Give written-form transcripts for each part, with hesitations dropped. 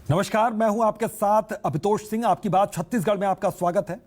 नमस्कार, मैं हूं आपके साथ अभितोष सिंह। आपकी बात छत्तीसगढ़ में आपका स्वागत है।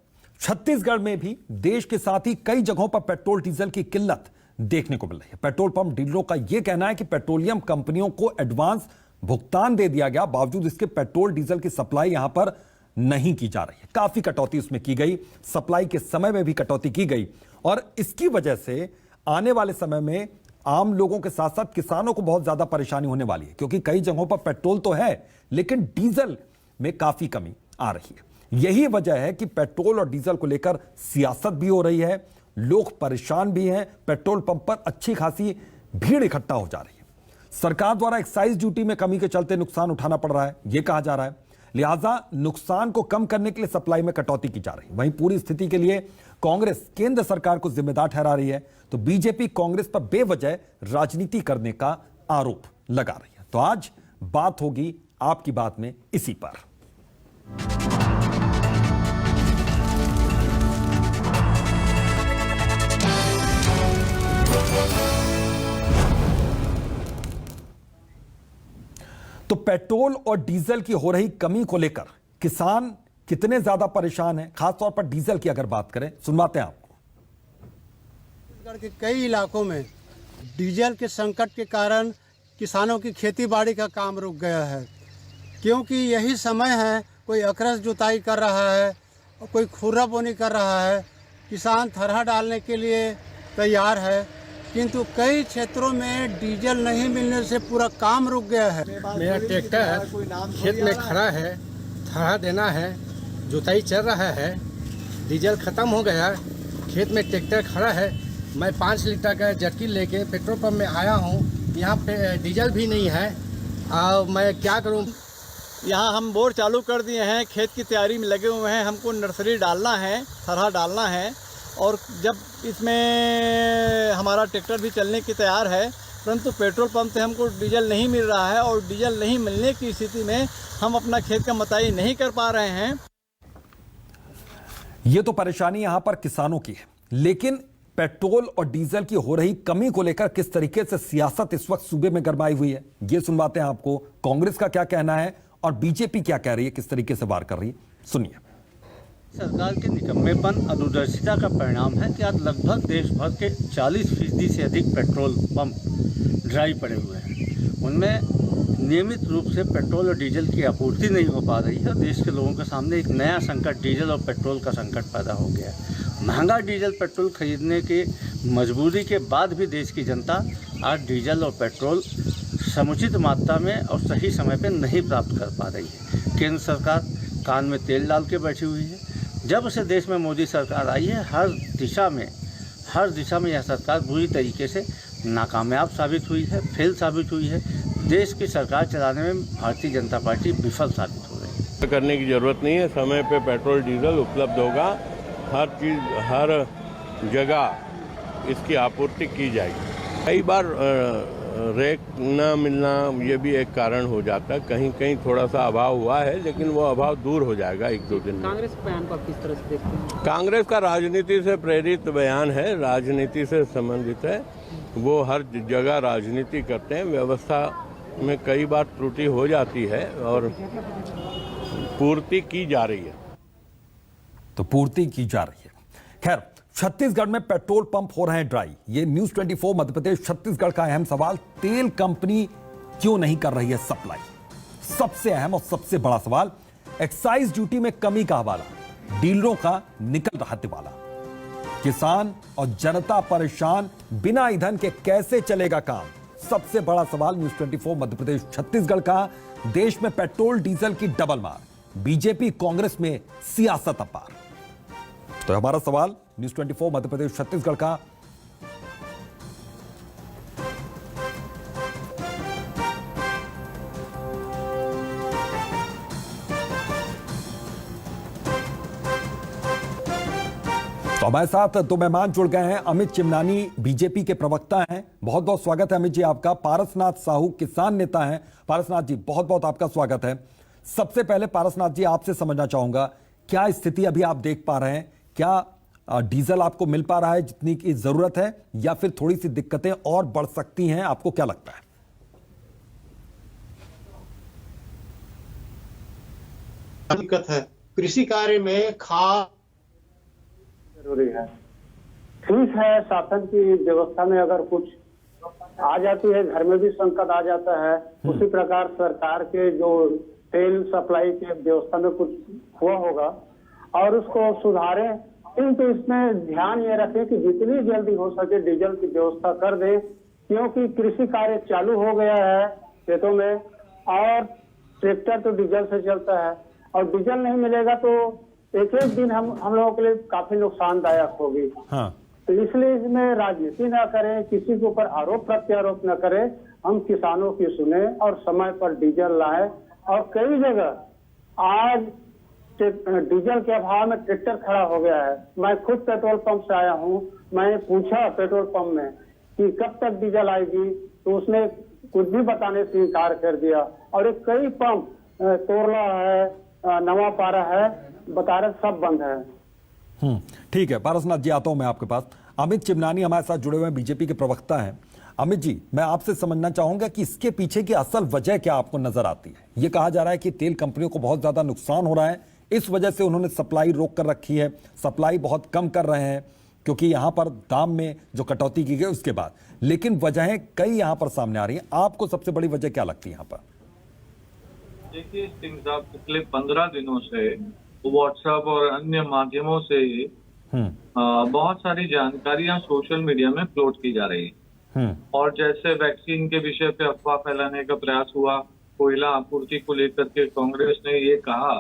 छत्तीसगढ़ में भी देश के साथ ही कई जगहों पर पेट्रोल डीजल की किल्लत देखने को मिल रही है। पेट्रोल पंप डीलरों का यह कहना है कि पेट्रोलियम कंपनियों को एडवांस भुगतान दे दिया गया, बावजूद इसके पेट्रोल डीजल की सप्लाई यहां पर नहीं की जा रही है। काफी कटौती उसमें की गई, सप्लाई के समय में भी कटौती की गई और इसकी वजह से आने वाले समय में आम लोगों के साथ साथ किसानों को बहुत ज्यादा परेशानी होने वाली है, क्योंकि कई जगहों पर पेट्रोल तो है लेकिन डीजल में काफी कमी आ रही है। यही वजह है कि पेट्रोल और डीजल को लेकर सियासत भी हो रही है, लोग परेशान भी हैं, पेट्रोल पंप पर अच्छी खासी भीड़ इकट्ठा हो जा रही है। सरकार द्वारा एक्साइज ड्यूटी में कमी के चलते नुकसान उठाना पड़ रहा है, यह कहा जा रहा है, लिहाजा नुकसान को कम करने के लिए सप्लाई में कटौती की जा रही है। वहीं पूरी स्थिति के लिए कांग्रेस केंद्र सरकार को जिम्मेदार ठहरा रही है, तो बीजेपी कांग्रेस पर बेवजह राजनीति करने का आरोप लगा रही है। तो आज बात होगी आपकी बात में इसी पर। तो पेट्रोल और डीजल की हो रही कमी को लेकर किसान कितने ज्यादा परेशान हैं, खासतौर पर डीजल की अगर बात करें, सुनवाते हैं आपको। छत्तीसगढ़ के कई इलाकों में डीजल के संकट के कारण किसानों की खेती बाड़ी का काम रुक गया है, क्योंकि यही समय है कोई अकरस जुताई कर रहा है और कोई खुर्रा बोनी कर रहा है। किसान थरहा डालने के लिए तैयार है, किंतु कई क्षेत्रों में डीजल नहीं मिलने से पूरा काम रुक गया है। मेरा ट्रैक्टर खेत में खड़ा है, थरहा देना है, जुताई चल रहा है, डीजल ख़त्म हो गया, खेत में ट्रैक्टर खड़ा है। मैं 5 लीटर का जर्किन लेके पेट्रोल पंप में आया हूँ, यहाँ पे डीजल भी नहीं है। मैं क्या करूँ? यहाँ हम बोर चालू कर दिए हैं, खेत की तैयारी में लगे हुए हैं। हमको नर्सरी डालना है, थरहा डालना है, और जब इसमें हमारा ट्रैक्टर भी चलने की तैयार है, परंतु पेट्रोल पंप से हमको डीजल नहीं मिल रहा है और डीजल नहीं मिलने की स्थिति में हम अपना खेत का मताई नहीं कर पा रहे हैं। यह तो परेशानी यहां पर किसानों की है, लेकिन पेट्रोल और डीजल की हो रही कमी को लेकर किस तरीके से सियासत इस वक्त सूबे में गरमाई हुई है, यह सुनवाते हैं आपको। कांग्रेस का क्या कहना है और बीजेपी क्या कह रही है, किस तरीके से वार कर रही है, सुनिए। सरकार के निकम्मेपन अदूरदर्शिता का परिणाम है कि आज लगभग देश भर के 40% से अधिक पेट्रोल पंप ड्राई पड़े हुए हैं। उनमें नियमित रूप से पेट्रोल और डीजल की आपूर्ति नहीं हो पा रही है। देश के लोगों के सामने एक नया संकट डीजल और पेट्रोल का संकट पैदा हो गया है। महंगा डीजल पेट्रोल खरीदने की मजबूरी के बाद भी देश की जनता आज डीजल और पेट्रोल समुचित मात्रा में और सही समय पर नहीं प्राप्त कर पा रही है। केंद्र सरकार कान में तेल डाल के बैठी हुई है। जब से देश में मोदी सरकार आई है, हर दिशा में यह सरकार बुरी तरीके से नाकामयाब साबित हुई है, फेल साबित हुई है। देश की सरकार चलाने में भारतीय जनता पार्टी विफल साबित हो रही है। करने की जरूरत नहीं है, समय पे पेट्रोल डीजल उपलब्ध होगा, हर चीज़ हर जगह इसकी आपूर्ति की जाएगी। कई बार रेक न मिलना ये भी एक कारण हो जाता है, कहीं कहीं थोड़ा सा अभाव हुआ है, लेकिन वो अभाव दूर हो जाएगा 1-2 दिन में। कांग्रेस बयान को आप किस तरह से देखते हैं? कांग्रेस का राजनीति से प्रेरित बयान है, राजनीति से संबंधित है। वो हर जगह राजनीति करते हैं, व्यवस्था में कई बार त्रुटि हो जाती है और पूर्ति की जा रही है। तो पूर्ति की जा रही है। खैर, छत्तीसगढ़ में पेट्रोल पंप हो रहे हैं ड्राई, ये न्यूज 24 मध्य प्रदेश छत्तीसगढ़ का अहम सवाल। तेल कंपनी क्यों नहीं कर रही है सप्लाई? सबसे अहम और सबसे बड़ा सवाल। एक्साइज ड्यूटी में कमी का हवाला, डीलरों का निकल रहा दिवाला। किसान और जनता परेशान, बिना ईंधन के कैसे चलेगा काम? सबसे बड़ा सवाल न्यूज 24 मध्य प्रदेश छत्तीसगढ़ का। देश में पेट्रोल डीजल की डबल मार, बीजेपी कांग्रेस में सियासत अपार। तो हमारा सवाल न्यूज 24 मध्य प्रदेश छत्तीसगढ़ का। तो हमारे साथ दो मेहमान जुड़ गए हैं। अमित चिमनानी बीजेपी के प्रवक्ता हैं, बहुत बहुत स्वागत है अमित जी आपका। पारसनाथ साहू किसान नेता हैं। पारसनाथ जी, बहुत बहुत आपका स्वागत है। सबसे पहले पारसनाथ जी, आपसे समझना चाहूंगा, क्या स्थिति अभी आप देख पा रहे हैं? क्या डीजल आपको मिल पा रहा है जितनी की जरूरत है, या फिर थोड़ी सी दिक्कतें और बढ़ सकती हैं? आपको क्या लगता है? दिक्कत है। कृषि कार्य में खाद जरूरी है। ठीक है, शासन की व्यवस्था में अगर कुछ आ जाती है, घर में भी संकट आ जाता है, उसी प्रकार सरकार के जो तेल सप्लाई के व्यवस्था में कुछ हुआ होगा और उसको सुधारें, किंतु इसमें ध्यान ये रखें कि जितनी जल्दी हो सके डीजल की व्यवस्था कर दें, क्योंकि कृषि कार्य चालू हो गया है खेतों में और ट्रैक्टर तो डीजल से चलता है और डीजल नहीं मिलेगा तो एक एक दिन हम लोगों के लिए काफी नुकसानदायक होगी। हाँ। तो इसलिए इसमें राजनीति न करें, किसी के ऊपर आरोप प्रत्यारोप न करें, हम किसानों की सुने और समय पर डीजल लाएं। और कई जगह आज डीजल के अभाव में ट्रैक्टर खड़ा हो गया है। मैं खुद पेट्रोल पंप से आया हूँ, मैंने पूछा पेट्रोल पंप में कि कब तक डीजल आएगी, तो उसने कुछ भी बताने से इनकार कर दिया। और एक कई पंप तोरला है, नवापारा है, बता रहे सब बंद है। ठीक है पारसनाथ जी, आता हूं मैं आपके पास। अमित चिमनानी हमारे साथ जुड़े हुए हैं, बीजेपी के प्रवक्ता हैं। अमित जी, मैं आपसे समझना चाहूंगा कि इसके पीछे की असल वजह क्या आपको नजर आती है? ये कहा जा रहा है कि तेल कंपनियों को बहुत ज्यादा नुकसान हो रहा है, इस वजह से उन्होंने सप्लाई रोक कर रखी है, सप्लाई बहुत कम कर रहे हैं क्योंकि यहां पर दाम में जो कटौती की गई उसके बाद। लेकिन वजहें कई यहां पर सामने आ रही हैं, आपको सबसे बड़ी वजह क्या लगती है यहां पर? देखिए सिंह साहब, पिछले 15 दिनों से व्हाट्सएप और अन्य माध्यमों से बहुत सारी जानकारियां सोशल मीडिया में फ्लोट की जा रही है। और जैसे वैक्सीन के विषय पे अफवाह फैलाने का प्रयास हुआ, कोयला आपूर्ति को लेकर के कांग्रेस ने ये कहा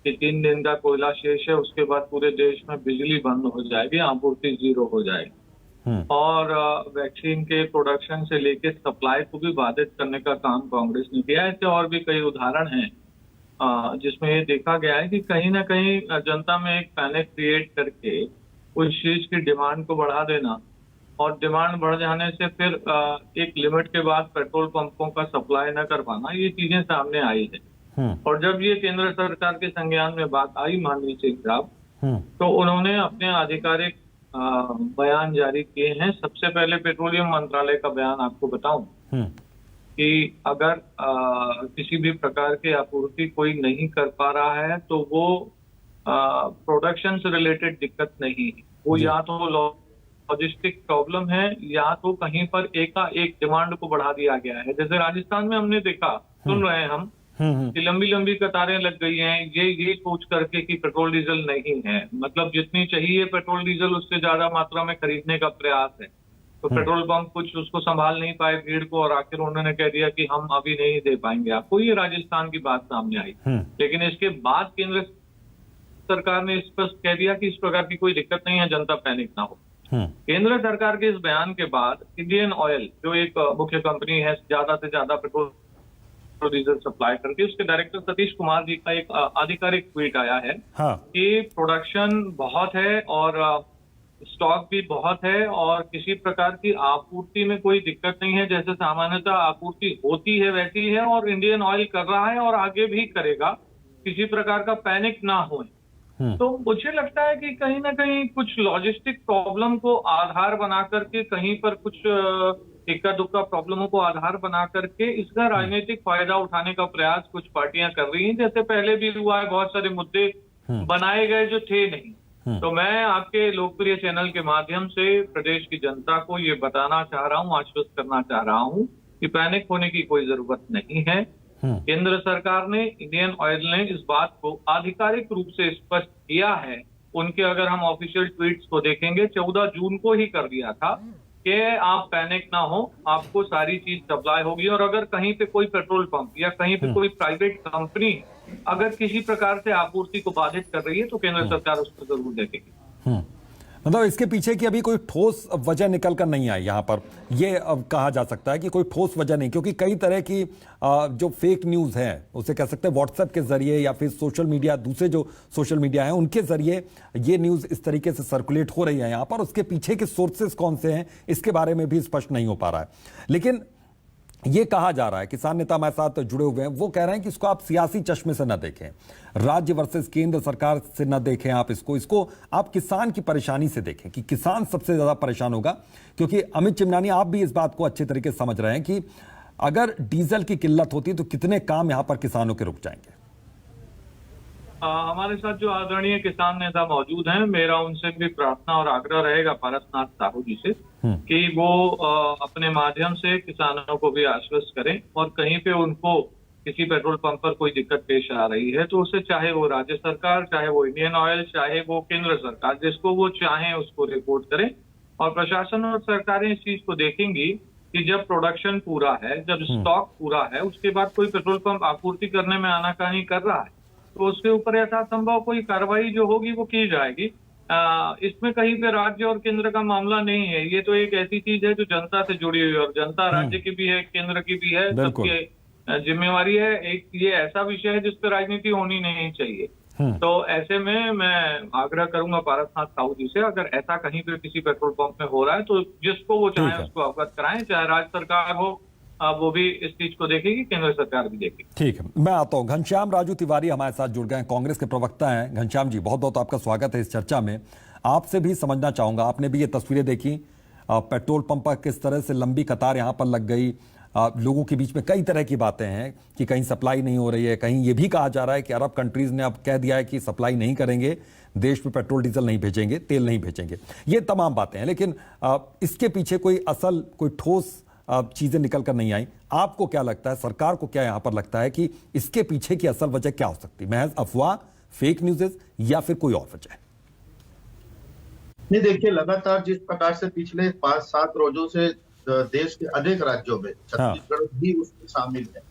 कि 3 दिन का कोयला शेष है, उसके बाद पूरे देश में बिजली बंद हो जाएगी, आपूर्ति 0 हो जाएगी। और वैक्सीन के प्रोडक्शन से लेकर सप्लाई को भी बाधित करने का काम कांग्रेस ने किया है। ऐसे और भी कई उदाहरण हैं जिसमें ये देखा गया है कि कहीं ना कहीं जनता में एक पैनिक क्रिएट करके उस चीज की डिमांड को बढ़ा देना और डिमांड बढ़ जाने से फिर एक लिमिट के बाद पेट्रोल पंपों का सप्लाई न कर पाना, ये चीजें सामने आई है। और जब ये केंद्र सरकार के संज्ञान में बात आई माननीय सिंह साहब, तो उन्होंने अपने आधिकारिक बयान जारी किए हैं। सबसे पहले पेट्रोलियम मंत्रालय का बयान आपको बताऊं कि अगर किसी भी प्रकार की आपूर्ति कोई नहीं कर पा रहा है तो वो प्रोडक्शन से रिलेटेड दिक्कत नहीं है, वो या तो लॉजिस्टिक प्रॉब्लम है या तो कहीं पर एकाएक डिमांड को बढ़ा दिया गया है। जैसे राजस्थान में हमने देखा, सुन रहे हैं हम कि लंबी लंबी कतारें लग गई हैं, ये सोच करके कि पेट्रोल डीजल नहीं है, मतलब जितनी चाहिए पेट्रोल डीजल उससे ज्यादा मात्रा में खरीदने का प्रयास है। तो पेट्रोल पंप कुछ उसको संभाल नहीं पाए भीड़ को और आखिर उन्होंने कह दिया कि हम अभी नहीं दे पाएंगे आपको। ये राजस्थान की बात सामने आई, लेकिन इसके बाद केंद्र सरकार ने स्पष्ट कह दिया कि इस प्रकार की कोई दिक्कत नहीं है, जनता पैनिक ना हो। केंद्र सरकार के इस बयान के बाद इंडियन ऑयल जो एक मुख्य कंपनी है, ज्यादा से ज्यादा पेट्रोल डीजल सप्लाई करके, उसके डायरेक्टर सतीश कुमार जी का एक आधिकारिक ट्वीट आया है कि प्रोडक्शन बहुत है और स्टॉक भी बहुत है और किसी प्रकार की आपूर्ति में कोई दिक्कत नहीं है, जैसे सामान्यतः आपूर्ति होती है वैसी है और इंडियन ऑयल कर रहा है और आगे भी करेगा, किसी प्रकार का पैनिक ना हो। तो मुझे लगता है कि कहीं ना कहीं कुछ लॉजिस्टिक प्रॉब्लम को आधार बना करके, कहीं पर कुछ इक्का दुक्का प्रॉब्लमों को आधार बना करके इसका राजनीतिक फायदा उठाने का प्रयास कुछ पार्टियां कर रही हैं। जैसे पहले भी हुआ है, बहुत सारे मुद्दे बनाए गए जो थे नहीं। तो मैं आपके लोकप्रिय चैनल के माध्यम से प्रदेश की जनता को ये बताना चाह रहा हूँ, आश्वस्त करना चाह रहा हूँ कि पैनिक होने की कोई जरूरत नहीं है। केंद्र सरकार ने, इंडियन ऑयल ने इस बात को आधिकारिक रूप से स्पष्ट किया है। उनके अगर हम ऑफिशियल ट्वीट्स को देखेंगे, 14 जून को ही कर दिया था कि आप पैनिक ना हो, आपको सारी चीज सप्लाई होगी। और अगर कहीं पे कोई पेट्रोल पंप या कहीं पे कोई प्राइवेट कंपनी अगर किसी प्रकार से आपूर्ति को बाधित कर रही है तो केंद्र सरकार उसको जरूर देखेगी। मतलब इसके पीछे की अभी कोई ठोस वजह निकल कर नहीं आई यहाँ पर, ये अब कहा जा सकता है कि कोई ठोस वजह नहीं, क्योंकि कई तरह की जो फेक न्यूज़ है उसे कह सकते हैं व्हाट्सएप के जरिए या फिर सोशल मीडिया, दूसरे जो सोशल मीडिया है उनके जरिए ये न्यूज़ इस तरीके से सर्कुलेट हो रही है यहाँ पर। उसके पीछे के सोर्सेस कौन से हैं इसके बारे में भी स्पष्ट नहीं हो पा रहा है। लेकिन ये कहा जा रहा है, किसान नेता हमारे साथ जुड़े हुए हैं, वो कह रहे हैं कि इसको आप सियासी चश्मे से न देखें, राज्य वर्सेस केंद्र सरकार से न देखें, आप इसको आप किसान की परेशानी से देखें कि किसान सबसे ज्यादा परेशान होगा। क्योंकि अमित चिमनानी, आप भी इस बात को अच्छे तरीके से समझ रहे हैं कि अगर डीजल की किल्लत होती तो कितने काम यहां पर किसानों के रुक जाएंगे। हमारे साथ जो आदरणीय किसान नेता मौजूद हैं, मेरा उनसे भी प्रार्थना और आग्रह रहेगा पारसनाथ साहू जी से कि वो अपने माध्यम से किसानों को भी आश्वस्त करें, और कहीं पे उनको किसी पेट्रोल पंप पर कोई दिक्कत पेश आ रही है तो उसे, चाहे वो राज्य सरकार, चाहे वो इंडियन ऑयल, चाहे वो केंद्र सरकार, जिसको वो चाहें उसको रिपोर्ट करें। और प्रशासन और सरकारें इस चीज को देखेंगी कि जब प्रोडक्शन पूरा है, जब स्टॉक पूरा है, उसके बाद कोई पेट्रोल पंप आपूर्ति करने में आनाकानी कर रहा है तो उसके ऊपर यथासंभव कोई कार्रवाई जो होगी वो की जाएगी। इसमें कहीं पे राज्य और केंद्र का मामला नहीं है, ये तो एक ऐसी चीज है जो जनता से जुड़ी हुई है, और जनता राज्य की भी है, केंद्र की भी है, सबकी जिम्मेवारी है। एक ये ऐसा विषय है जिस पर राजनीति होनी नहीं चाहिए। तो ऐसे में मैं आग्रह करूंगा पारसनाथ साहू जी से, अगर ऐसा कहीं पे किसी पेट्रोल पंप में हो रहा है तो जिसको वो चाहे उसको अवगत कराएं, चाहे राज्य सरकार हो वो भी इस चीज को देखेगी, केंद्र सरकार भी देखेगी। ठीक है, मैं आता हूं। घनश्याम राजू तिवारी हमारे साथ जुड़ गए हैं, कांग्रेस के प्रवक्ता हैं। घनश्याम जी, बहुत बहुत आपका स्वागत है इस चर्चा में। आपसे भी समझना चाहूंगा, आपने भी ये तस्वीरें देखी, पेट्रोल पंप पर किस तरह से लंबी कतार यहां पर लग गई, लोगों के बीच में कई तरह की बातें हैं कि कहीं सप्लाई नहीं हो रही है, कहीं ये भी कहा जा रहा है कि अरब कंट्रीज ने अब कह दिया है कि सप्लाई नहीं करेंगे, देश में पेट्रोल डीजल नहीं भेजेंगे, तेल नहीं भेजेंगे। ये तमाम बातें हैं, लेकिन इसके पीछे कोई असल, कोई ठोस चीजें निकल कर नहीं आई। आपको क्या लगता है, सरकार को क्या यहां पर लगता है कि इसके पीछे की असल वजह क्या हो सकती है? महज अफवाह, फेक न्यूज़, या फिर कोई और वजह? नहीं, देखिए, लगातार जिस प्रकार से पिछले 5-7 रोजों से देश के अनेक राज्यों में छत्तीसगढ़ भी उसमें शामिल है,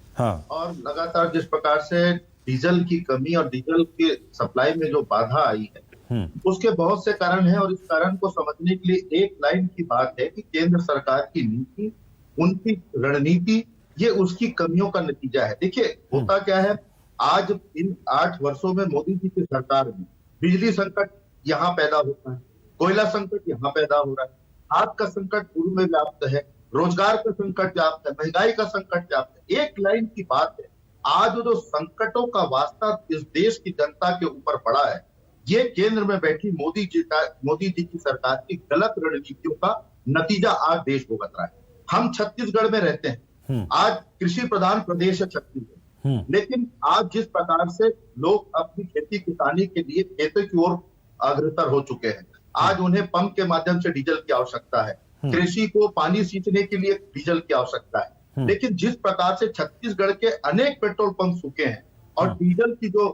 और लगातार जिस प्रकार से डीजल की कमी और डीजल के सप्लाई में जो बाधा आई है, उसके बहुत से कारण हैं। और इस कारण को समझने के लिए एक लाइन की बात है कि केंद्र सरकार की नीति, उनकी रणनीति, ये उसकी कमियों का नतीजा है। देखिए, होता क्या है, आज इन 8 वर्षों में मोदी जी की सरकार में बिजली संकट यहाँ पैदा होता है, कोयला संकट यहाँ पैदा हो रहा है, खाद का संकट पूर्व में व्याप्त है, रोजगार का संकट व्याप्त है, महंगाई का संकट व्याप्त है। एक लाइन की बात है, आज जो संकटों का वास्ता इस देश की जनता के ऊपर पड़ा है, ये केंद्र में बैठी मोदी जी की सरकार की गलत रणनीतियों का नतीजा आज देश भुगत रहा है। हम छत्तीसगढ़ में रहते हैं, आज कृषि प्रधान प्रदेश है छत्तीसगढ़, लेकिन आज जिस प्रकार से लोग अपनी खेती किसानी के लिए खेतों की ओर अग्रसर हो चुके हैं, आज उन्हें पंप के माध्यम से डीजल की आवश्यकता है, कृषि को पानी सींचने के लिए डीजल की आवश्यकता है, लेकिन जिस प्रकार से छत्तीसगढ़ के अनेक पेट्रोल पंप सूखे हैं और डीजल की जो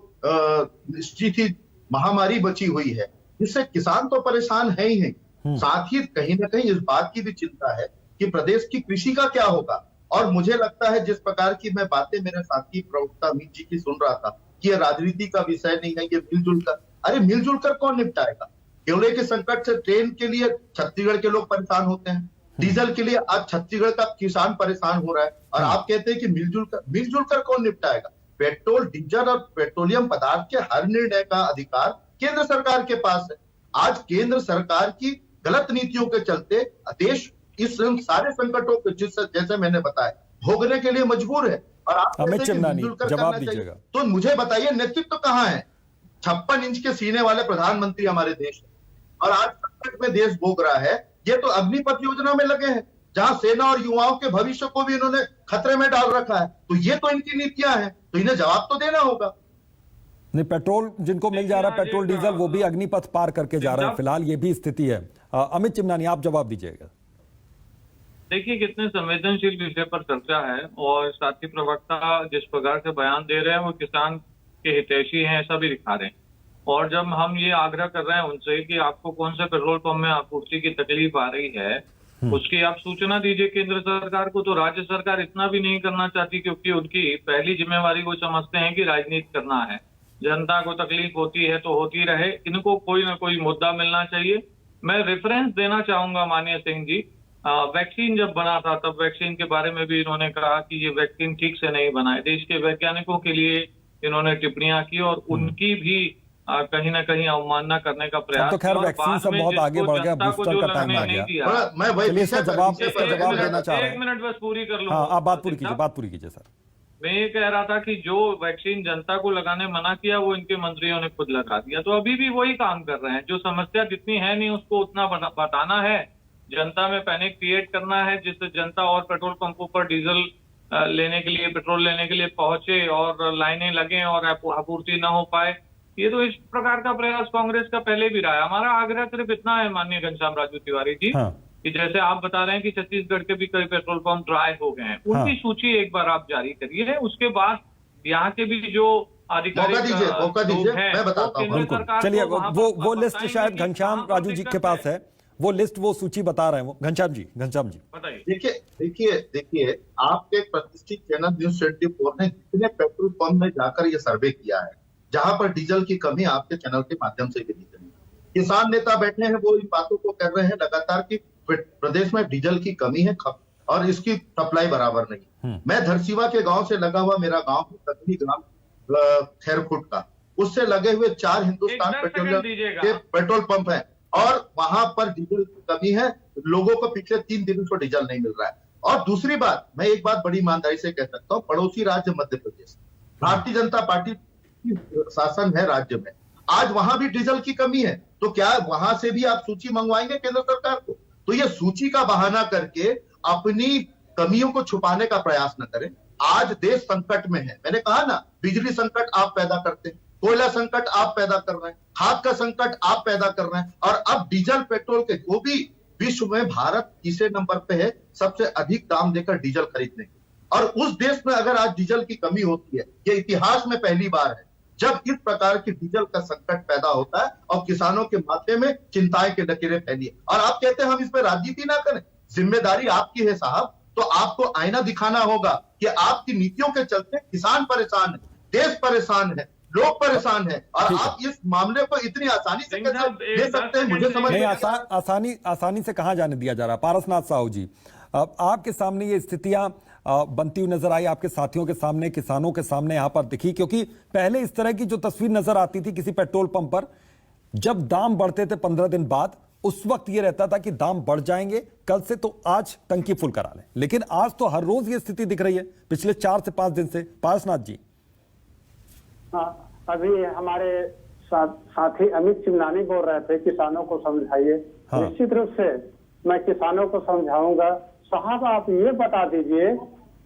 स्थिति महामारी बची हुई है, जिससे किसान तो परेशान है ही नहीं, साथ ही कहीं ना कहीं इस बात की भी चिंता है कि प्रदेश की कृषि का क्या होगा। और मुझे लगता है, जिस प्रकार की मैं बातें मेरे साथी प्रवक्ता अमित जी की सुन रहा था कि ये राजनीति का विषय नहीं है, ये मिलजुल कर, अरे मिलजुल कर कौन निपटाएगा? केवड़े के संकट से ट्रेन के लिए छत्तीसगढ़ के लोग परेशान होते हैं, डीजल के लिए आज छत्तीसगढ़ का किसान परेशान हो रहा है, और आप कहते हैं कि मिलजुल कर कौन निपटाएगा? पेट्रोल, डीजल और पेट्रोलियम पदार्थ के हर निर्णय का अधिकार केंद्र सरकार के पास है। आज केंद्र सरकार की गलत नीतियों के चलते देश इस सारे संकटों को, जैसे मैंने बताया, भोगने के लिए मजबूर है। और आप अमित चिमनानी, जवाब दीजिएगा। तो मुझे बताइए, नेतृत्व कहाँ है? 56 इंच के सीने वाले प्रधानमंत्री हमारे देश में, और आज संकट में देश भोग रहा है। ये तो अग्निपथ योजना में लगे हैं, जहां सेना और युवाओं के भविष्य को भी इन्होंने खतरे में डाल रखा है। तो ये तो इनकी नीतियां हैं, तो इन्हें जवाब तो देना होगा। नहीं, पेट्रोल जिनको मिल जा रहा है, पेट्रोल डीजल, वो भी अग्निपथ पार करके जा रहे हैं, फिलहाल ये भी स्थिति है। अमित चिमनानी, आप जवाब दीजिएगा। देखिए, कितने संवेदनशील विषय पर चर्चा है, और साथी प्रवक्ता जिस प्रकार से बयान दे रहे हैं वो किसान के हितैषी हैं ऐसा भी दिखा रहे हैं। और जब हम ये आग्रह कर रहे हैं उनसे कि आपको कौन से पेट्रोल पंप में आपूर्ति की तकलीफ आ रही है, उसकी आप सूचना दीजिए केंद्र सरकार को, तो राज्य सरकार इतना भी नहीं करना चाहती, क्योंकि उनकी पहली जिम्मेवारी वो समझते हैं कि राजनीति करना है। जनता को तकलीफ होती है तो होती रहे, इनको कोई ना कोई मुद्दा मिलना चाहिए। मैं रेफरेंस देना चाहूंगा माननीय सिंह जी, वैक्सीन जब बना था तब वैक्सीन के बारे में भी इन्होंने कहा कि ये वैक्सीन ठीक से नहीं बना है। देश के वैज्ञानिकों के लिए इन्होंने टिप्पणियां की और उनकी भी कहीं ना कहीं अवमानना करने का प्रयास। तो खैर वैक्सीन सब बहुत आगे बढ़ गया, बूस्टर का टाइम आ गया। मैं वही इसका जवाब देना चाह रहा हूं। 1 मिनट बस पूरी कर लूं। हाँ, आप बात पूरी कीजिए सर। मैं ये कह रहा था कि जो वैक्सीन जनता को लगाने मना किया वो इनके मंत्रियों ने खुद लगा दिया, तो अभी भी वही काम कर रहे हैं। जो समस्या जितनी है नहीं उसको उतना बताना है, जनता में पैनिक क्रिएट करना है, जिससे जनता और पेट्रोल पंपों पर डीजल लेने के लिए, पेट्रोल लेने के लिए पहुंचे और लाइनें लगे और आपूर्ति न हो पाए। ये तो इस प्रकार का प्रयास कांग्रेस का पहले भी रहा है। हमारा आग्रह सिर्फ इतना है माननीय घनश्याम राजू तिवारी जी, कि जैसे आप बता रहे हैं कि छत्तीसगढ़ के भी कई पेट्रोल पंप ड्राई हो गए हैं, उनकी सूची एक बार आप जारी करिए, उसके बाद यहाँ के भी जो अधिकारी मैं बताता हूँ। चलिए वो लिस्ट शायद घनश्याम राजू जी के पास है, वो लिस्ट वो सूची बता रहे हैं वो। घनश्याम जी बताइए। देखिए आपके प्रतिष्ठित चैनल न्यूज 24 ने कितने पेट्रोल पंप में जाकर ये सर्वे किया है जहां पर डीजल की कमी आपके चैनल के माध्यम से भी दिख रही है। किसान नेता बैठे हैं, वो इन बातों को कह रहे हैं लगातार कि प्रदेश में डीजल की कमी है और इसकी सप्लाई बराबर नहीं। मैं धरसीवा के गांव से लगा हुआ, मेरा गांव तकनी ग्राम खैरखुट का, उससे लगे हुए 4 हिंदुस्तान पेट्रोलियम के पेट्रोल पंप है और वहां पर डीजल की कमी है। लोगों को पिछले 3 दिनों से डीजल नहीं मिल रहा है। और दूसरी बात, मैं एक बात बड़ी ईमानदारी से कह सकता हूँ, पड़ोसी राज्य मध्य प्रदेश, भारतीय जनता पार्टी शासन है राज्य में, आज वहां भी डीजल की कमी है, तो क्या वहां से भी आप सूची मंगवाएंगे केंद्र सरकार को? तो ये सूची का बहाना करके अपनी कमियों को छुपाने का प्रयास न करें। आज देश संकट में है, मैंने कहा ना, बिजली संकट आप पैदा करते हैं, कोयला संकट आप पैदा कर रहे हैं, खाद का संकट आप पैदा कर रहे हैं, और अब डीजल पेट्रोल के, वो भी विश्व में भारत तीसरे नंबर पे है सबसे अधिक दाम देकर डीजल खरीदने के। और उस देश में अगर आज डीजल की कमी होती है, ये इतिहास में पहली बार है जब इस प्रकार की डीजल का संकट पैदा होता है और किसानों के माथे में चिंताएं के लकीरें फैली है। और आप कहते हैं हम इस पर राजनीति ना करें, जिम्मेदारी आपकी है साहब, तो आपको आईना दिखाना होगा कि आपकी नीतियों के चलते किसान परेशान है, देश परेशान है, लोग परेशान है, और आप इस मामले को इतनी आसानी से कैसे ले सकते हैं, मुझे समझ नहीं। आसानी से कहां जाने दिया जा रहा। पारसनाथ साहू जी, अब आपके सामने ये स्थितियां बनती हुई नजर आई, आपके साथियों के सामने, किसानों के सामने यहां पर दिखी, क्योंकि पहले इस तरह की जो तस्वीर नजर आती थी किसी पेट्रोल पंप पर, जब दाम बढ़ते थे 15 दिन बाद, उस वक्त ये रहता था कि दाम बढ़ जाएंगे कल से, तो आज टंकी फुल करा लें। लेकिन आज तो हर रोज ये स्थिति दिख रही है पिछले 4 से 5 दिन से। पारसनाथ जी। हाँ, अभी हमारे साथी अमित चिमनानी बोल रहे थे किसानों को समझाइए। हाँ। निश्चित रूप से मैं किसानों को समझाऊंगा। साहब आप ये बता दीजिए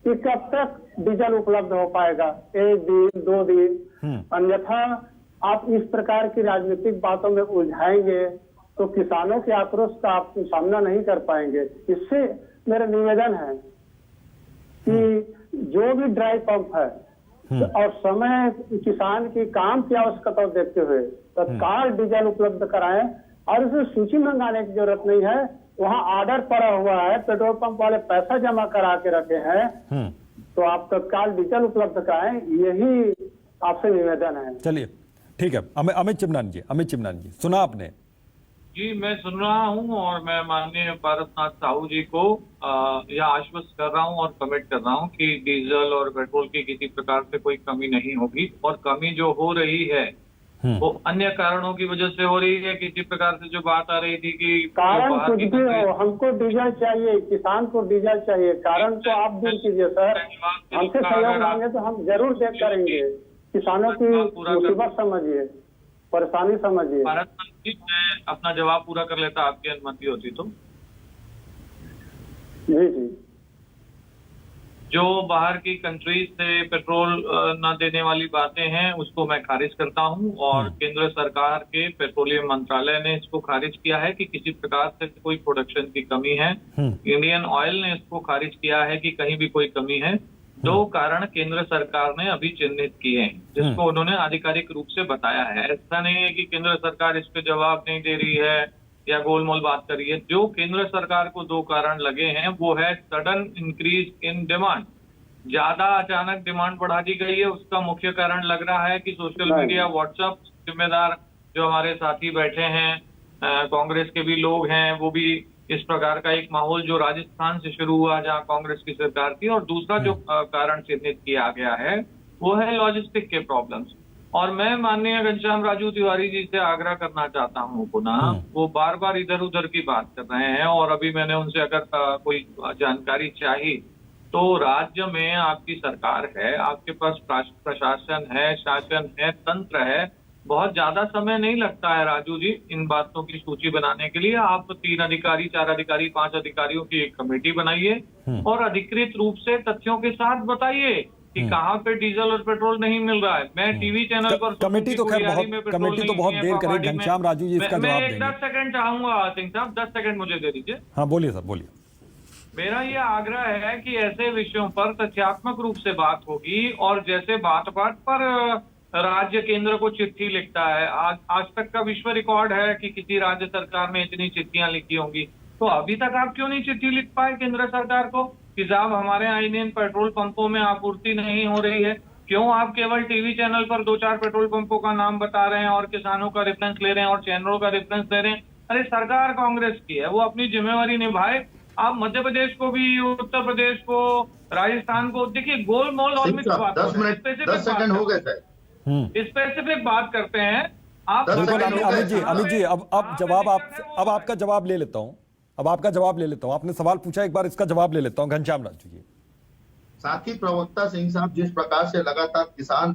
कि कब तक डीजल उपलब्ध हो पाएगा, 1 दिन 2 दिन? अन्यथा आप इस प्रकार की राजनीतिक बातों में उलझाएंगे तो किसानों के आक्रोश का आप सामना नहीं कर पाएंगे। इससे मेरा निवेदन है कि जो भी ड्राई पंप है और समय किसान की काम की आवश्यकता देखते हुए तत्काल डीजल उपलब्ध कराएं, और उसे सूची मंगाने की जरूरत नहीं है। वहाँ ऑर्डर पड़ा हुआ है, पेट्रोल पंप वाले पैसा जमा करा के रखे हैं, तो आप तत्काल डीजल उपलब्ध कराएं, यही आपसे निवेदन है। चलिए ठीक है। अमित चिमनानी जी, सुना आपने? जी मैं सुन रहा हूं, और मैं माननीय पारसनाथ साहू जी को यह आश्वस्त कर रहा हूं और कमिट कर रहा हूं कि डीजल और पेट्रोल की किसी प्रकार से कोई कमी नहीं होगी, और कमी जो हो रही है वो अन्य कारणों की वजह से हो रही है। किसी प्रकार से जो बात आ रही थी कि कारण कुछ भी हो, हमको डीजल चाहिए, किसान को डीजल चाहिए, कारण तो आप दूर कीजिए सर। हमसे सहयोग मांगे तो हम जरूर देख करेंगे। किसानों की मुसीबत समझिए, परेशानी समझिए। मैं अपना जवाब पूरा कर लेता, आपकी अनुमति होती तो। जी। जो बाहर की कंट्रीज से पेट्रोल न देने वाली बातें हैं उसको मैं खारिज करता हूं, और केंद्र सरकार के पेट्रोलियम मंत्रालय ने इसको खारिज किया है कि किसी प्रकार से कोई प्रोडक्शन की कमी है। इंडियन ऑयल ने इसको खारिज किया है कि कहीं भी कोई कमी है। 2 कारण केंद्र सरकार ने अभी चिन्हित किए हैं, जिसको उन्होंने आधिकारिक रूप से बताया है। ऐसा नहीं है कि केंद्र सरकार इस पे जवाब नहीं दे रही है या गोलमोल बात कर रही है। जो केंद्र सरकार को 2 कारण लगे हैं वो है सडन इंक्रीज इन डिमांड, ज्यादा अचानक डिमांड बढ़ा दी गई है। उसका मुख्य कारण लग रहा है कि सोशल मीडिया, व्हाट्सएप जिम्मेदार जो हमारे साथी बैठे हैं, कांग्रेस के भी लोग हैं, वो भी इस प्रकार का एक माहौल जो राजस्थान से शुरू हुआ जहां कांग्रेस की सरकार थी। और दूसरा जो कारण चिन्हित किया गया है वो है लॉजिस्टिक के प्रॉब्लम्स। और मैं माननीय घनश्याम राजू तिवारी जी से आग्रह करना चाहता हूं पुनः, वो बार बार इधर उधर की बात कर रहे हैं, और अभी मैंने उनसे अगर कोई जानकारी चाहिए तो राज्य में आपकी सरकार है, आपके पास प्रशासन है, शासन है, तंत्र है, बहुत ज्यादा समय नहीं लगता है राजू जी इन बातों की सूची बनाने के लिए। आप 3 अधिकारी, 4 अधिकारी, 5 अधिकारियों की एक कमेटी बनाइए और अधिकृत रूप से तथ्यों के साथ बताइए कि कहाँ पे डीजल और पेट्रोल नहीं मिल रहा है। मैं टीवी चैनल पर कमेटी तो खैर कमेटी तो बहुत देर करेगी। घनश्याम राजू जी इसका जवाब देंगे। 10 सेकंड चाहूंगा सिंह साहब, 10 सेकंड मुझे दे दीजिए। हाँ बोलिए सर, बोलिए। मेरा ये आग्रह है कि ऐसे विषयों पर तथ्यात्मक रूप से बात होगी, और जैसे बात बात पर राज्य केंद्र को चिट्ठी लिखता है, आज तक का विश्व रिकॉर्ड है कि किसी राज्य सरकार में इतनी चिट्ठियां लिखी होंगी, तो अभी तक आप क्यों नहीं चिट्ठी लिख पाए केंद्र सरकार को कि साहब हमारे यहाँ इंडियन पेट्रोल पंपों में आपूर्ति नहीं हो रही है? क्यों आप केवल टीवी चैनल पर 2-4 पेट्रोल पंपों का नाम बता रहे हैं और किसानों का रेफरेंस ले रहे हैं और चैनलों का रेफरेंस दे रहे हैं? अरे सरकार कांग्रेस की है, वो अपनी जिम्मेवारी निभाए। आप मध्य प्रदेश को भी, उत्तर प्रदेश को, राजस्थान को, देखिए गोलमोल और मिक्स बात, 10 सेकंड हो गए सर। स्पेसिफिक बात करते हैं आप। अमित जी अब जवाब अब आपका जवाब ले लेता हूँ। आपने सवाल पूछा, एक बार इसका जवाब ले लेता हूँ। घनश्याम राजू जी। साथी प्रवक्ता सिंह साहब जिस प्रकार से लगातार किसान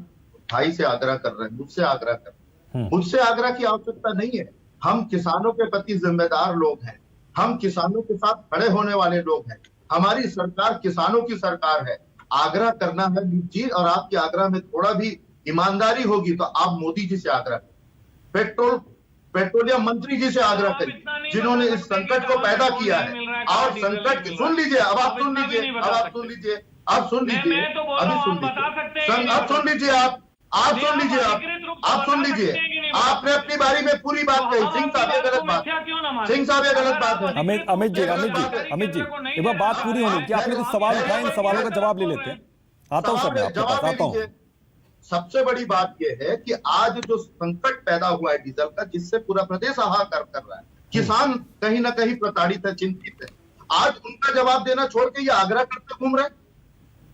भाई से आग्रह कर रहे हैं, मुझसे आग्रह कर रहे हैं, मुझसे आग्रह की आवश्यकता नहीं है। हम किसानों के प्रति जिम्मेदार लोग हैं, हम किसानों के साथ खड़े होने वाले लोग हैं। हमारी सरकार किसानों की सरकार है। आग्रह करना है जी, और आपके आग्रह में थोड़ा भी ईमानदारी होगी तो आप मोदी जी से आग्रह करें, पेट्रोलियम मंत्री जी से आग्रह करिए, जिन्होंने इस संकट को पैदा किया है। और संकट सुन लीजिए, अब आप सुन लीजिए, अभी सुन लीजिए, आप सुन लीजिए, आपने अपनी बारी में पूरी बात कही। सिंह साहब ये गलत बात है। अमित जी एक बार बात पूरी होनी कि आपने कुछ सवाल उठाए, इन सवालों का जवाब ले लेते हैं। आता हूं सर, मैं आपके पास आता हूं। सबसे बड़ी बात यह है कि आज जो संकट पैदा हुआ है डीजल का, जिससे पूरा प्रदेश हाहाकार कर रहा है, किसान कहीं ना कहीं प्रताड़ित है, चिंतित है। आज उनका जवाब देना छोड़ के ये आग्रह करते घूम रहे।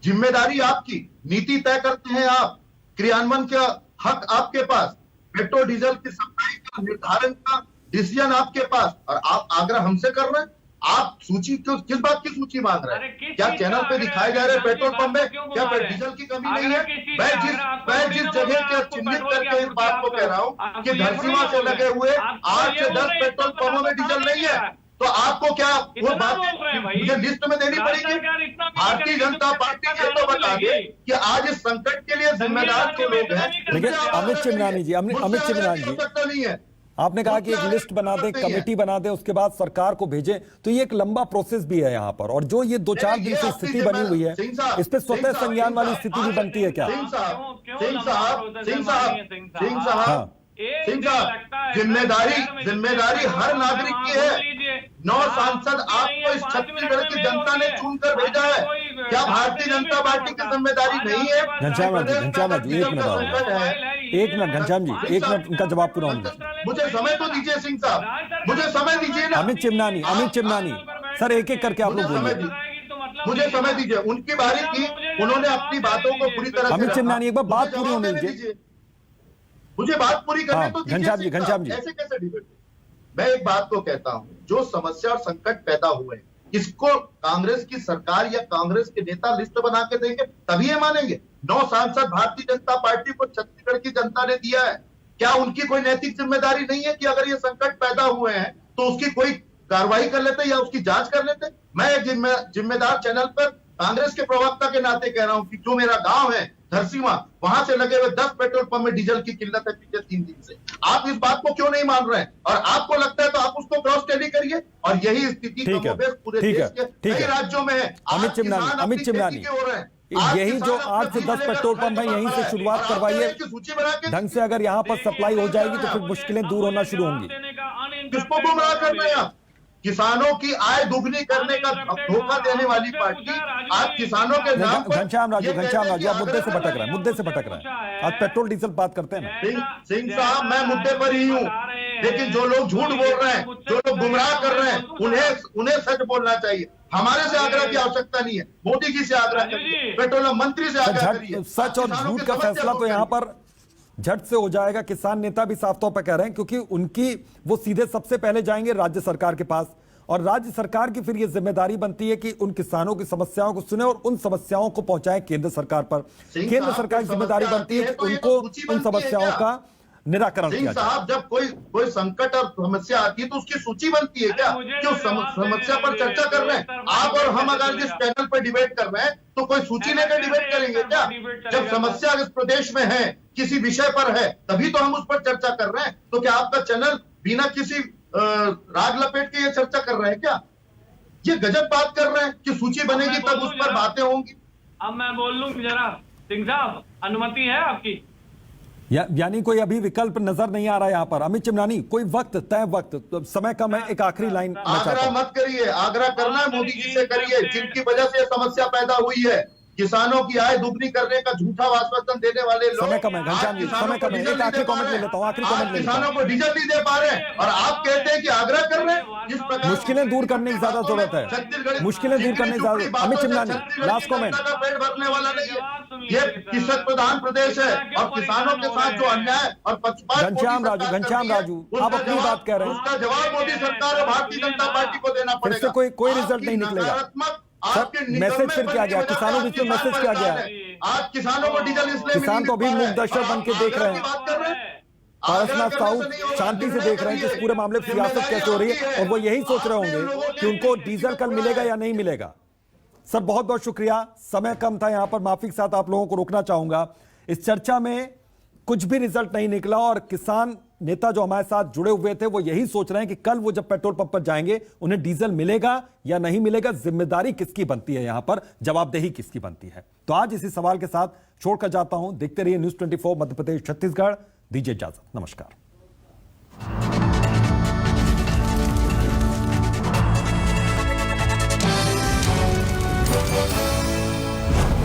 जिम्मेदारी आपकी, नीति तय करते हैं आप, क्रियान्वयन का हक आपके पास, पेट्रोल डीजल की सप्लाई का निर्धारण का डिसीजन आपके पास, और आप आग्रह हमसे कर रहे हैं। आप सूची किस बात की सूची मांग रहे हैं? क्या चैनल पे दिखाए जा रहे पेट्रोल पंप में क्या डीजल की कमी नहीं है? मैं जिस जगह के चिन्हित करके इस बात को कह रहा हूँ कि धरसीमा से लगे हुए 8 से 10 पेट्रोल पंपों में डीजल नहीं है, तो आपको क्या वो बात मुझे लिस्ट में देनी पड़ेगी? भारतीय जनता पार्टी ये तो बता दे कि आज इस संकट के लिए जिम्मेदार जो लोग हैं। देखिए अमित चिमनानी जी, नहीं है। आपने कहा कि एक लिस्ट बना दें, कमेटी बना दें, उसके बाद सरकार को भेजें, तो ये एक लंबा प्रोसेस भी है यहाँ पर। और जो ये 2-4 दिन से स्थिति बनी हुई है, इस पे स्वतः संज्ञान वाली स्थिति भी बनती है क्या? सिंह साहब जिम्मेदारी हर नागरिक की है। 9 सांसद आपको इस छत्तीसगढ़ की जनता ने चुनकर भेजा है। क्या भारतीय जनता पार्टी की जिम्मेदारी नहीं है? घनश्याम राजू एक मिनट घनश्याम जी, एक मिनट उनका जवाब पूरा होने दीजिए। मुझे समय तो दीजिए सिंह साहब, मुझे समय दीजिए ना। अमित चिमनानी सर, एक एक करके आप लोग बोलिए। मुझे समय दीजिए, उनकी बारी थी, उन्होंने अपनी बातों को पूरी तरह। अमित चिमनानी एक बार बात पूरी होने दीजिए, मुझे बात पूरी करने तो दीजिए। घनश्याम जी ऐसे कैसे डिबेट? मैं एक बात को कहता हूं, जो समस्या और संकट पैदा हुए इसको कांग्रेस की सरकार या कांग्रेस के नेता लिस्ट बना के देंगे तभी ये मानेंगे। 9 सांसद भारतीय जनता पार्टी को छत्तीसगढ़ की जनता ने दिया है। क्या उनकी कोई नैतिक जिम्मेदारी नहीं है कि अगर ये संकट पैदा हुए हैं तो उसकी कोई कार्रवाई कर लेते या उसकी जांच कर लेते? मैं एक जिम्मेदार चैनल पर कांग्रेस के प्रवक्ता के नाते कह रहा हूं कि जो मेरा गांव है धरसीमा, वहां से लगे हुए 10 पेट्रोल पंप में डीजल की किल्लत है पिछले 3 दिन से। आप इस बात को क्यों नहीं मान रहे हैं? और आपको लगता है तो आप उसको क्रॉस टेली करिए। और यही स्थिति पूरे देश के कई राज्यों में है। अमित चिमनानी यही जो 8 से 10 पेट्रोल पंप है, यहीं से शुरुआत करवाइए ढंग से। अगर यहाँ पर सप्लाई हो जाएगी तो फिर मुश्किलें दूर होना शुरू होंगी। किसको गुमराह कर रहे हैं आप? किसानों की आय दुगनी करने का धोखा देने वाली पार्टी आज किसानों के नाम पर। घनश्याम राजू आप मुद्दे से भटक रहे हैं। आज पेट्रोल डीजल बात करते हैं ना। सिंह साहब, मैं मुद्दे पर ही हूँ, लेकिन जो लोग झूठ बोल रहे हैं, जो लोग गुमराह कर रहे हैं, उन्हें सच बोलना चाहिए। हमारे से आग्रह की आवश्यकता नहीं है, मोदी जी से आग्रह करिए, पेट्रोलियम मंत्री से आग्रह करिए। सच और झूठ का फैसला तो यहाँ पर झट से हो जाएगा। किसान नेता भी साफ तौर पर कह रहे हैं, क्योंकि उनकी वो सीधे सबसे पहले जाएंगे राज्य सरकार के पास, और राज्य सरकार की फिर ये जिम्मेदारी बनती है कि उन किसानों की समस्याओं को सुने और उन समस्याओं को पहुंचाएं केंद्र सरकार पर। केंद्र सरकार की जिम्मेदारी बनती है कि उनको उन समस्याओं का निराकरण सिंह किया जाए। साहब, जब कोई संकट और समस्या आती है तो उसकी सूची बनती है क्या? क्यों समस्या पर चर्चा कर रहे हैं आप और हम? अगर जिस पैनल पर डिबेट कर रहे हैं तो कोई सूची लेकर डिबेट करेंगे क्या? जब समस्या इस प्रदेश में है, किसी विषय पर है, तभी तो हम उस पर चर्चा कर रहे हैं। तो क्या आपका चैनल बिना किसी राग लपेट के ये चर्चा कर रहे हैं क्या? ये गजब बात कर रहे हैं कि सूची बनेगी तब उस पर बातें होंगी। अब मैं बोल लूं जरा, सिंह साहब अनुमति है आपकी? यानी कोई अभी विकल्प नजर नहीं आ रहा है यहाँ पर। अमित चिमनानी, कोई तय वक्त, तो समय कम है, एक आखिरी लाइन मैं चाहता आग्रह हूं। मत करिए, आग्रह करना है मोदी जी से करिए, जिनकी वजह से समस्या पैदा हुई है। किसानों की आय दुगनी करने का झूठा आश्वासन देने वाले लोग, समय कम है घनश्याम जी, समय कम है, एक आखिरी कमेंट ले लेता हूँ, आखिरी कमेंट ले लेता किसानों को डीजल नहीं दे पा रहे हैं और आप कहते हैं कि आग्रह कर रहे हैं। जिस प्रकार मुश्किलें दूर करने की ज्यादा जरूरत है, मुश्किलें दूर करने की ज्यादा। Amit Chimnani, last comment. पेट भरने वाला नहीं है, ये कृषक प्रधान प्रदेश है और किसानों के साथ जो अन्याय और पक्षपात घनश्याम राजू, आप अपनी बात कह रहे हैं, उसका जवाब मोदी सरकार और भारतीय जनता पार्टी को देना फिर पड़ेगा। से कोई रिजल्ट नहीं निकलेगा। सर, मैसेज फिर क्या गया? किसानों बीच में मैसेज क्या गया? आज किसानों को डीजल इसलिए किसान तो अभी मूक दर्शक बन के देख रहे हैं। पारसनाथ साहू शांति से देख रहे हैं कि इस पूरे मामले में सियासत कैसे हो रही है, और वो यही सोच रहे होंगे कि उनको डीजल कल मिलेगा या नहीं मिलेगा। सर, बहुत बहुत शुक्रिया, समय कम था, यहां पर माफी के साथ आप लोगों को रोकना चाहूंगा। इस चर्चा में कुछ भी रिजल्ट नहीं निकला और किसान नेता जो हमारे साथ जुड़े हुए थे वो यही सोच रहे हैं कि कल वो जब पेट्रोल पंप पर जाएंगे उन्हें डीजल मिलेगा या नहीं मिलेगा, जिम्मेदारी किसकी बनती है, यहां पर जवाबदेही किसकी बनती है। तो आज इसी सवाल के साथ छोड़कर जाता हूं। देखते रहिए न्यूज़ 24 मध्य प्रदेश छत्तीसगढ़। दीजिए इजाजत, नमस्कार।